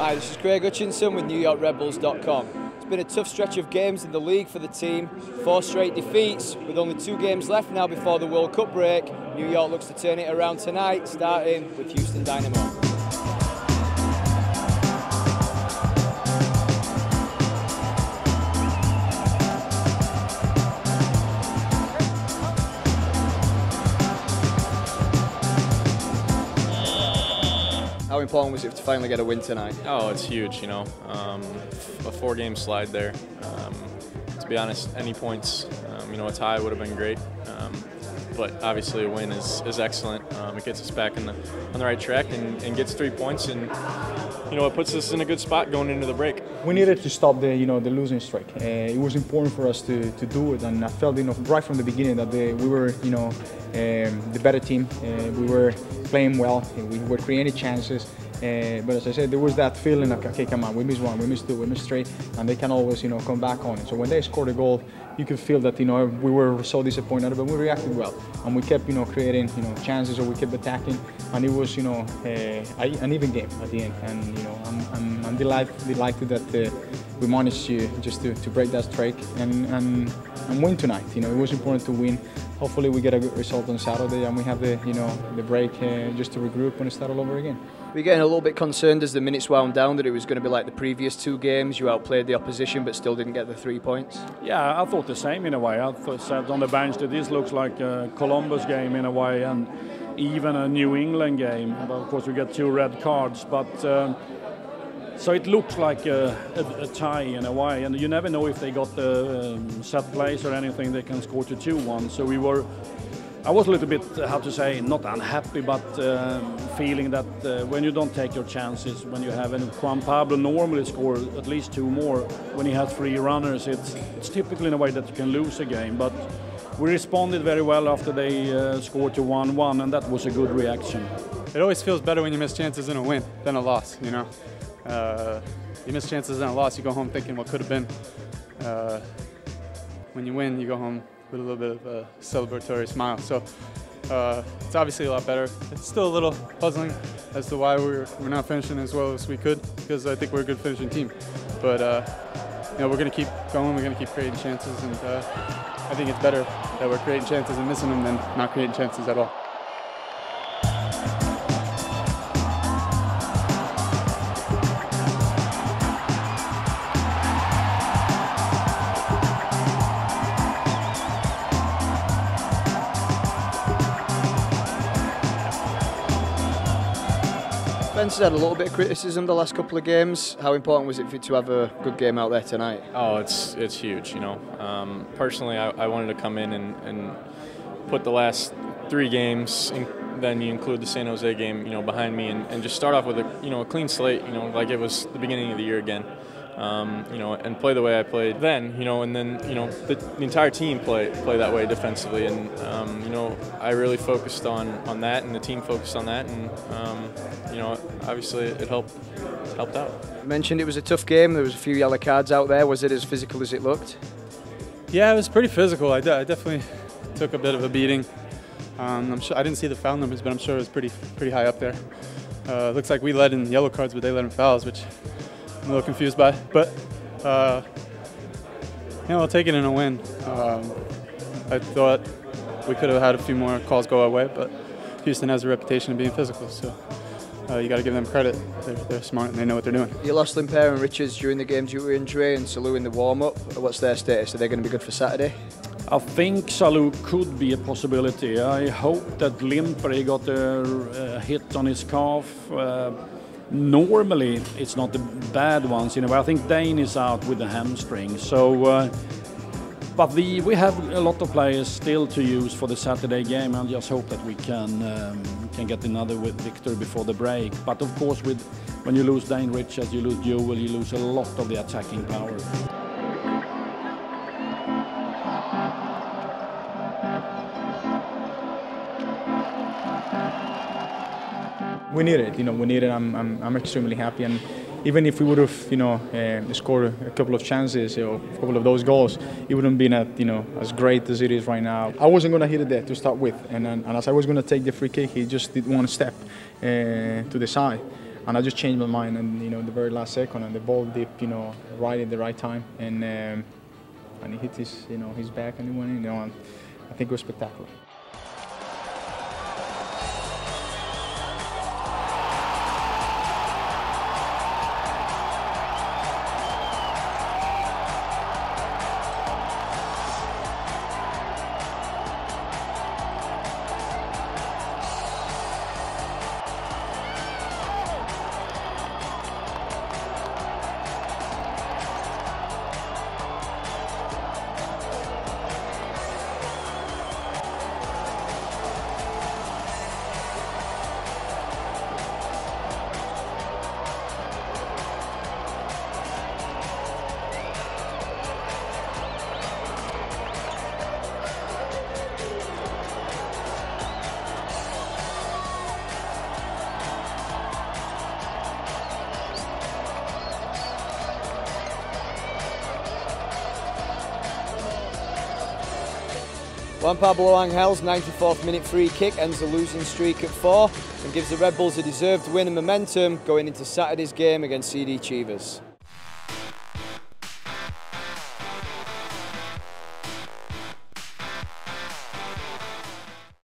Hi, this is Craig Hutchinson with NewYorkRedBulls.com. It's been a tough stretch of games in the league for the team. 4 straight defeats, with only 2 games left now before the World Cup break. New York looks to turn it around tonight, starting with Houston Dynamo. How important was it to finally get a win tonight? Oh, it's huge, you know. A 4-game slide there. To be honest, any points, a tie would have been great. But obviously a win is excellent. It gets us back on the right track and gets 3 points, and it puts us in a good spot going into the break. We needed to stop the losing streak. It was important for us to do it, and I felt right from the beginning that we were the better team. We were playing well, we were creating chances. But as I said, there was that feeling like, okay, come on, we missed 1, we missed 2, we missed 3, and they can always come back on it. So when they scored a goal, you could feel that we were so disappointed, but we reacted well, and we kept creating chances, or we kept attacking, and it was an even game at the end. And I'm delighted that we managed to break that streak and win tonight. It was important to win. Hopefully we get a good result on Saturday, and we have the break just to regroup and start all over again. We're getting a little bit concerned as the minutes wound down that it was going to be like the previous 2 games. You outplayed the opposition but still didn't get the 3 points. Yeah, I thought the same in a way. I said on the bench that this looks like a Columbus game in a way, and even a New England game. But of course we get 2 red cards, but so it looks like a tie in a way, and you never know if they got the set plays or anything. They can score to 2-1. So I was a little bit, how to say, not unhappy, but feeling that when you don't take your chances, when you have, and Juan Pablo normally score at least 2 more, when he has 3 runners, it's typically in a way that you can lose a game. But we responded very well after they scored to 1-1, and that was a good reaction. It always feels better when you miss chances in a win than a loss, You miss chances in a loss, you go home thinking what could have been. When you win, you go home with a little bit of a celebratory smile. So it's obviously a lot better. It's still a little puzzling as to why we're not finishing as well as we could, because I think we're a good finishing team. But we're going to keep going. We're going to keep creating chances, and I think it's better that we're creating chances and missing them than not creating chances at all. Ben's had a little bit of criticism the last couple of games. How important was it for you to have a good game out there tonight? Oh, it's huge, Personally, I wanted to come in and put the last 3 games, then you include the San Jose game, behind me, and just start off with a clean slate, like it was the beginning of the year again. And play the way I played then, and then, the entire team play that way defensively, and, I really focused on that, and the team focused on that, and, obviously it helped out. You mentioned it was a tough game, there was a few yellow cards out there. Was it as physical as it looked? Yeah, it was pretty physical. I definitely took a bit of a beating. I'm sure I didn't see the foul numbers, but I'm sure it was pretty high up there. Looks like we led in yellow cards, but they led in fouls, which I'm a little confused by, but I'll take it in a win. I thought we could have had a few more calls go our way, but Houston has a reputation of being physical, so you got to give them credit. They're smart and they know what they're doing. You lost Limper and Richards during the game due to injury, and Salou in the warm-up. What's their status? Are they going to be good for Saturday? I think Salou could be a possibility. I hope that Limper got a hit on his calf. Normally, it's not the bad ones, I think Dane is out with the hamstring. So, but we have a lot of players still to use for the Saturday game. I just hope that we can get another victory before the break. But of course, when you lose Dane Richards, you lose Joel, you lose a lot of the attacking power. We need it, we need it. I'm extremely happy, and even if we would have, scored a couple of chances or a couple of those goals, it wouldn't been as great as it is right now. I wasn't going to hit it there to start with, and as I was going to take the free kick, he just did one step to the side, and I just changed my mind, and the very last second, and the ball dipped, right at the right time, and he hit his back, and he went in. And I think it was spectacular. Juan Pablo Angel's 94th minute free kick ends the losing streak at 4 and gives the Red Bulls a deserved win and momentum going into Saturday's game against CD Chivas.